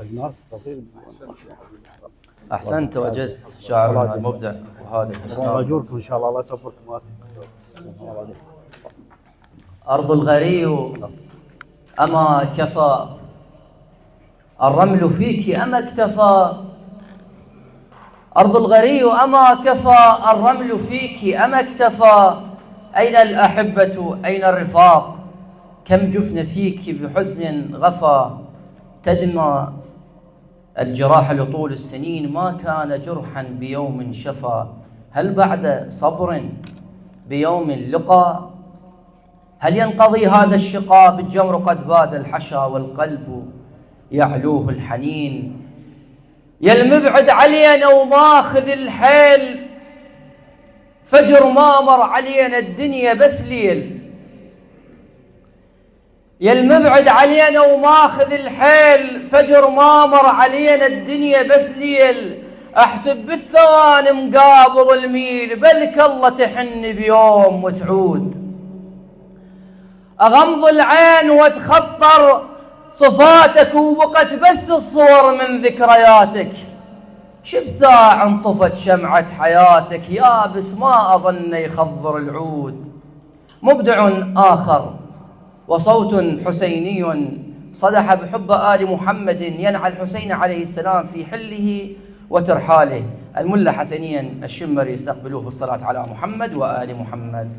الناس تصير. أحسنت وجزت شاعرنا المبدع وهذا الأستاذ. أجوركم إن شاء الله يصبركم. أرض الغري أما كفى الرمل فيك أما اكتفى. أرض الغري أما كفى الرمل فيك أما اكتفى. أين الأحبة أين الرفاق كم جفن فيك بحزن غفى. تدمى الجراح لطول السنين ما كان جرحا بيوم شفى. هل بعد صبر بيوم لقى هل ينقضي هذا الشقاء. بالجمر قد باد الحشا والقلب يعلوه الحنين. يا المبعد علينا وماخذ الحيل فجر ما مر علينا الدنيا بس ليل. يا المبعد علينا وماخذ الحيل فجر ما مر علينا الدنيا بس ليل. احسب بالثواني مقابض الميل بلك الله تحن بيوم وتعود. اغمض العين واتخطر صفاتك وبقت بس الصور من ذكرياتك. شب ساعة انطفت شمعة حياتك يابس ما أظن يخضر العود. مبدع آخر وصوت حسيني صدح بحب آل محمد ينعى الحسين عليه السلام في حله وترحاله. الملا حسنيا الشمري يستقبلوه بالصلاة على محمد وآل محمد.